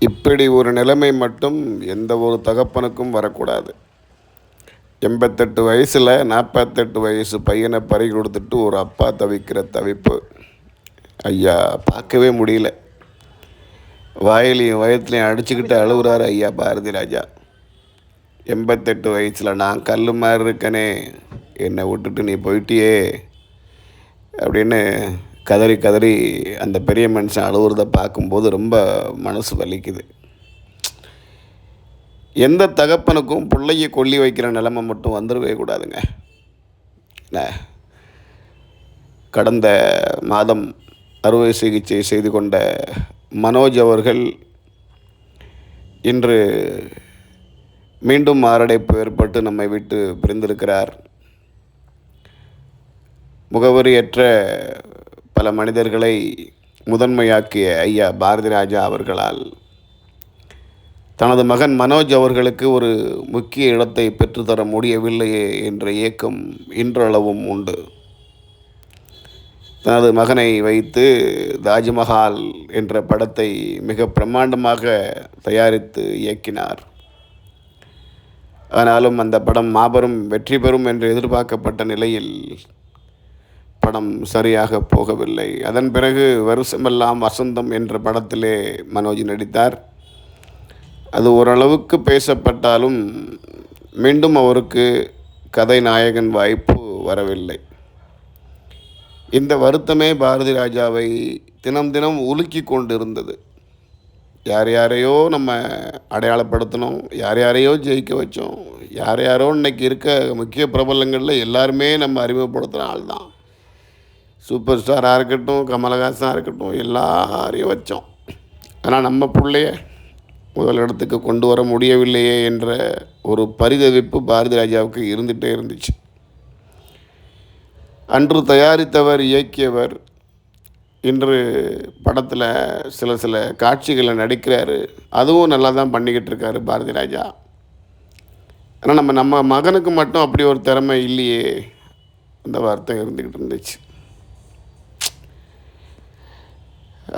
இப்படி ஒரு நிலைமை மட்டும் எந்த ஒரு தகப்பனுக்கும் வரக்கூடாது. 88 வயசில் 48 வயசு பையனை பறி கொடுத்துட்டு ஒரு அப்பா தவிக்கிற தவிப்பு ஐயா பார்க்கவே முடியல. வாயிலையும் வயத்துலையும் அடிச்சுக்கிட்டு அழுகுறாரு ஐயா பாரதி ராஜா. 88 வயசில் நான் கல் மாதிரி இருக்கனே, என்னை விட்டுட்டு நீ போயிட்டியே அப்படின்னு கதறி கதறி அந்த பெரிய மனுஷன் அழுகுறத பார்க்கும்போது ரொம்ப மனசு வலிக்குது. எந்த தகப்பனுக்கும் பிள்ளையை கொல்லி வைக்கிற நிலைமை மட்டும் வந்துடவே கூடாதுங்க. கடந்த மாதம் அறுவை சிகிச்சை செய்து கொண்ட மனோஜ் அவர்கள் இன்று மீண்டும் மாரடைப்பு ஏற்பட்டு நம்மை விட்டு பிரிந்திருக்கிறார். முகவரியற்ற பல மனிதர்களை முதன்மையாக்கிய ஐயா பாரதி ராஜா அவர்களால் தனது மகன் மனோஜ் அவர்களுக்கு ஒரு முக்கிய இடத்தை பெற்றுத்தர முடியவில்லையே என்ற ஏக்கம் இன்றளவும் உண்டு. தனது மகனை வைத்து தாஜ்மஹால் என்ற படத்தை மிக பிரம்மாண்டமாக தயாரித்து இயக்கினார். ஆனாலும் அந்த படம் மாபெரும் வெற்றி பெறும் என்று எதிர்பார்க்கப்பட்ட நிலையில் படம் சரியாக போகவில்லை. அதன் பிறகு வருஷமெல்லாம் வசந்தம் என்ற படத்திலே மனோஜ் நடித்தார். அது ஓரளவுக்கு பேசப்பட்டாலும் மீண்டும் அவருக்கு கதை நாயகன் வாய்ப்பு வரவில்லை. இந்த வருத்தமே பாரதி ராஜாவை தினம் தினம் உலுக்கி கொண்டிருந்தது. யார் யாரையோ நம்ம அடையாளப்படுத்தணும், யார் யாரையோ ஜெயிக்க வச்சோம், யார் யாரோ இன்றைக்கி இருக்க முக்கிய பிரபலங்களில் எல்லாருமே நம்ம அறிமுகப்படுத்துகிற ஆள் தான். சூப்பர் ஸ்டாராக இருக்கட்டும், கமலஹாசனாக இருக்கட்டும், எல்லாரையும் வச்சோம். ஆனால் நம்ம பிள்ளைய முதல் இடத்துக்கு கொண்டு வர முடியவில்லையே என்ற ஒரு பரிதவிப்பு பாரதி ராஜாவுக்கு இருந்துகிட்டே இருந்துச்சு. அன்று தயாரித்தவர், இயக்கியவர் இன்று படத்தில் சில காட்சிகளை நடிக்கிறாரு. அதுவும் நல்லா தான் பண்ணிக்கிட்டு இருக்காரு பாரதி ராஜா. ஆனால் நம்ம மகனுக்கு மட்டும் அப்படி ஒரு திறமை இல்லையே, அந்த வார்த்தை இருந்துக்கிட்டு இருந்துச்சு.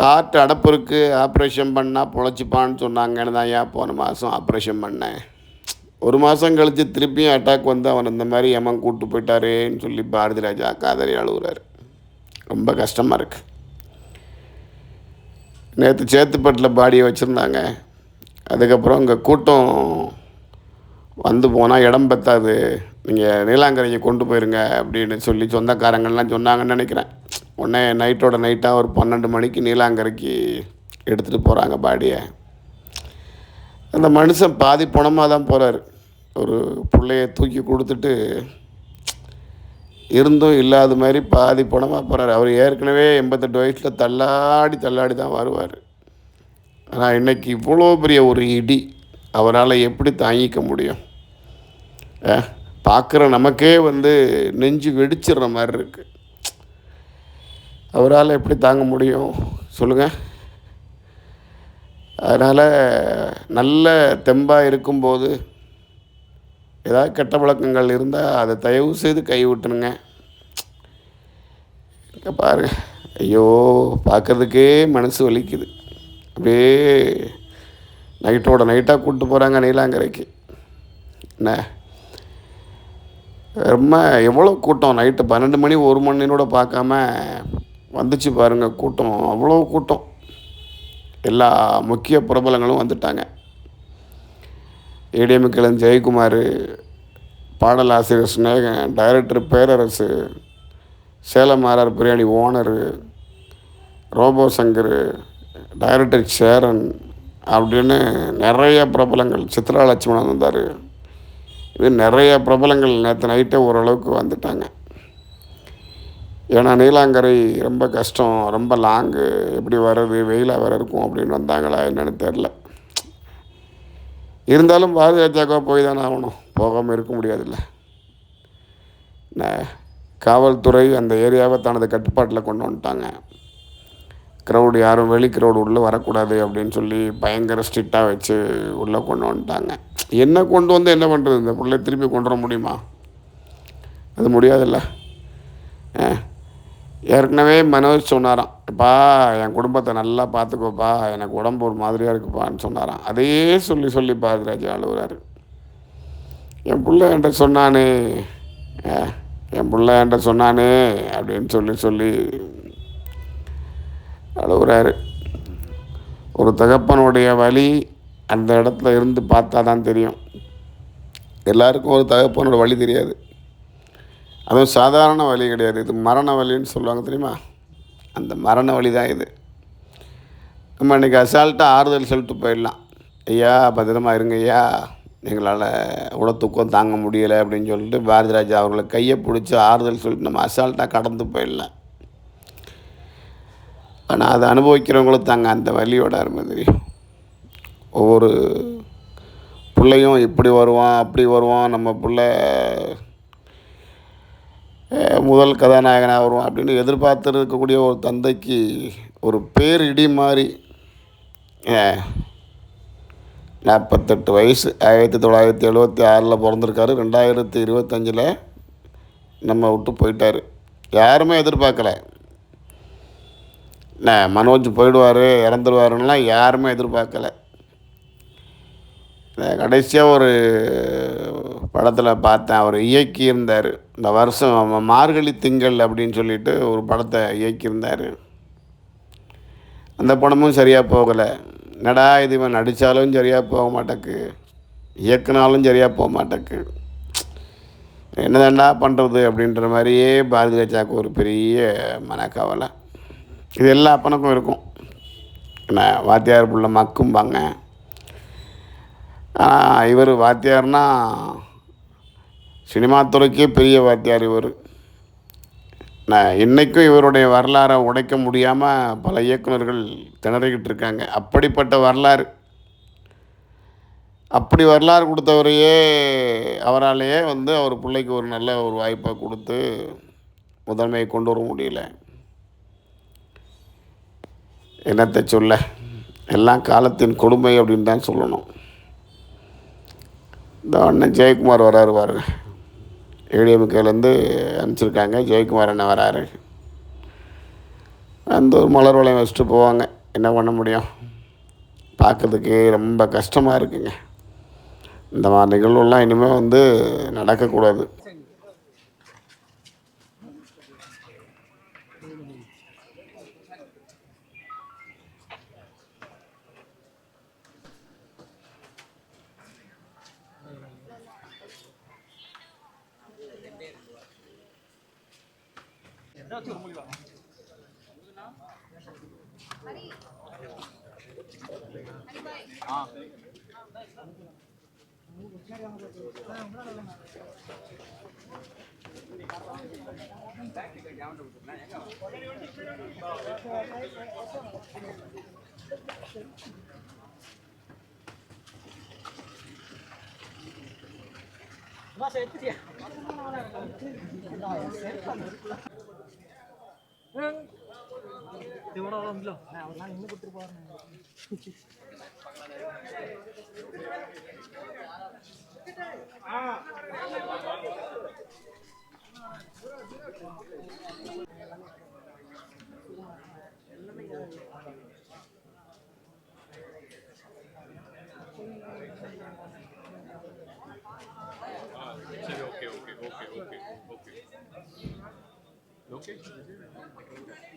ஹார்ட் அடப்புருக்கு, ஆப்ரேஷன் பண்ணால் பொழைச்சிப்பான்னு சொன்னாங்கன்னு தான் ஏன் போன மாதம் ஆப்ரேஷன் பண்ணேன். ஒரு மாதம் கழித்து திருப்பியும் அட்டாக் வந்து அவன் இந்த மாதிரி ஏமான் கூப்பிட்டு போயிட்டாரேன்னு சொல்லி பாரதி ராஜா காதறி அழுகுறாரு. ரொம்ப கஷ்டமாக இருக்குது. நேற்று சேத்துப்பட்டில் பாடியை வச்சுருந்தாங்க. அதுக்கப்புறம் இங்கே கூட்டம் வந்து போனால் இடம் பத்தாது, நீங்கள் நீலாங்கரையை கொண்டு போயிருங்க அப்படின்னு சொல்லி சொந்தக்காரங்கள்லாம் சொன்னாங்கன்னு நினைக்கிறேன். உடனே நைட்டோட நைட்டாக ஒரு 12 மணிக்கு நீலாங்கரைக்கு எடுத்துகிட்டு போகிறாங்க பாடியை. அந்த மனுஷன் பாதி பணமாக தான் போகிறார். ஒரு பிள்ளைய தூக்கி கொடுத்துட்டு இருந்தும் இல்லாத மாதிரி பாதி பணமாக போகிறார். அவர் ஏற்கனவே 88 வயசில் தள்ளாடி தான் வருவார். ஆனால் இன்றைக்கி இவ்வளோ பெரிய ஒரு இடி அவரால் எப்படி தாங்கிக்க முடியும்? பார்க்குற நமக்கே வந்து நெஞ்சு வெடிச்சிடுற மாதிரி இருக்குது. அவரால் எப்படி தாங்க முடியும் சொல்லுங்கள்? அதனால் நல்ல தெம்பாக இருக்கும்போது ஏதாவது கெட்ட பழக்கங்கள் இருந்தால் அதை தயவு செய்து கைவிட்டுருங்க. இங்கே பாருங்க, ஐயோ பார்க்குறதுக்கே மனசு வலிக்குது. அப்படியே நைட்டோட நைட்டாக கூப்பிட்டு போகிறாங்க நீலாங்கரைக்கு. என்ன ரொம்ப எவ்வளோ கூட்டம், நைட்டு 12 மணி 1 மணினோட பார்க்காம வந்துச்சு பாருங்கள் கூட்டம். அவ்வளோ கூட்டம். எல்லா முக்கிய பிரபலங்களும் வந்துட்டாங்க. ஏடிஎம்கேலன் ஜெயக்குமார், பாடலாசிரியர் Snehan, director Perarasu, Salem RR biryani owner, Robo Shankar, director Cheran அப்படின்னு நிறைய பிரபலங்கள், சித்ரா லட்சுமணன் வந்தார். இது நிறைய பிரபலங்கள் நேற்று நைட்டே ஓரளவுக்கு வந்துட்டாங்க. ஏன்னா நீலாங்கரை ரொம்ப கஷ்டம், ரொம்ப லாங்கு, எப்படி வர்றது, வெயிலாக வேறு இருக்கும் அப்படின்னு வந்தாங்களா என்னென்னு தெரில. இருந்தாலும் பாரதி ராஜாக்காக போய் தானே ஆகணும், போகாமல் இருக்க முடியாதுல்ல. காவல்துறை அந்த ஏரியாவை தனது கட்டுப்பாட்டில் கொண்டு வந்துட்டாங்க. க்ரௌடு யாரும் வெளி க்ரௌடு உள்ளே வரக்கூடாது அப்படின்னு சொல்லி பயங்கர ஸ்ட்ரிக்டாக வச்சு உள்ளே கொண்டு வந்துட்டாங்க. என்ன கொண்டு வந்து என்ன பண்ணுறது? இந்த பிள்ளை திருப்பி கொண்டு வர முடியுமா? அது முடியாதுல்ல. ஏற்கனவே மனோஜ் சொன்னாராம், "அப்பா என் குடும்பத்தை நல்லா பார்த்துக்கோப்பா, எனக்கு உடம்பு ஒரு மாதிரியாக இருக்குப்பான்னு" சொன்னாராம். அதையே சொல்லி சொல்லி பாரதிராஜா அழுகுறாரு. என் புள்ள என்கிட்ட சொன்னானே, அஹ், என் புள்ள என்கிட்ட சொன்னானே அப்படின்னு சொல்லி சொல்லி அழுகுறாரு. ஒரு தகப்பனுடைய வலி அந்த இடத்துல இருந்து பார்த்தா தான் தெரியும். எல்லாருக்கும் ஒரு தகப்பனோட வலி தெரியாது. அதுவும் சாதாரண வலி கிடையாது. இது மரண வலின்னு சொல்லுவாங்க தெரியுமா? அந்த மரண வலி தான் இது. நம்ம இன்றைக்கி அசால்ட்டாக ஆறுதல் சொல்லிட்டு போயிடலாம். ஐயா பத்திரமா இருங்க ஐயா, எங்களால் உட தூக்கம் தாங்க முடியலை அப்படின்னு சொல்லிட்டு பாரதிராஜா அவர்களை கையை பிடிச்சி ஆறுதல் சொல்லிட்டு நம்ம அசால்ட்டாக கடந்து போயிடலாம். ஆனால் அதை அனுபவிக்கிறவங்களுக்கு தாங்க அந்த வலியோட அருமை தெரியும். ஒவ்வொரு பிள்ளையும் இப்படி வருவான் அப்படி வருவான், நம்ம பிள்ளை முதல் கதாநாயகனாக வருவான் அப்படின்னு எதிர்பார்த்து இருக்கக்கூடிய ஒரு தந்தைக்கு ஒரு பேர் இடி மாதிரி 48 வயசு 1976 பிறந்திருக்காரு. 2025 நம்ம விட்டு போயிட்டார். யாருமே எதிர்பார்க்கலை. மனோஜ் போயிடுவார் இறந்துடுவாருன்னெலாம் யாருமே எதிர்பார்க்கலை. கடைசியாக ஒரு படத்தில் பார்த்தேன், அவர் இயக்கியிருந்தார். இந்த வருஷம் மார்கழி திங்கள் அப்படின்னு சொல்லிட்டு ஒரு படத்தை இயக்கியிருந்தார். அந்த படமும் சரியாக போகலை. என்னடா இது, இவன் நடித்தாலும் சரியாக போக மாட்டேக்கு, இயக்குனாலும் சரியாக போக மாட்டேக்கு, என்னதாண்டா பண்ணுறது அப்படின்ற மாதிரியே பாரதிராஜாவுக்கு ஒரு பெரிய மனக்கவலை. இது எல்லா அப்பனுக்கும் இருக்கும். என்ன வாத்தியார் புள்ள மக்கும்பாங்க. இவர் வாத்தியார்னா சினிமா துறைக்கே பெரிய வாத்தியார் இவர். இன்றைக்கும் இவருடைய வரலாறை உடைக்க முடியாமல் பல இயக்குநர்கள் திணறிக்கிட்டு இருக்காங்க. அப்படிப்பட்ட வரலாறு. அப்படி வரலாறு கொடுத்தவரையே அவராலேயே அவர் பிள்ளைக்கு ஒரு நல்ல ஒரு வாய்ப்பை கொடுத்து முதன்மையை கொண்டு வர முடியல. என்னத்தை சொல்ல, எல்லாம் காலத்தின் கொடுமை அப்படின்னு தான் சொல்லணும். இந்த அண்ணன் ஜெயக்குமார் வராரு பாருங்க, ஏடிஎம்கேலேருந்து அனுப்பிச்சிருக்காங்க. ஜெயக்குமார் என்ன வராரு, அந்த ஒரு மலர் வளையம் வச்சுட்டு போவாங்க. என்ன பண்ண முடியும், பார்க்கறதுக்கு ரொம்ப கஷ்டமாக இருக்குங்க. இந்த மாதிரி நிகழ்வுலாம் இனிமேல் நடக்கக்கூடாது. Okay.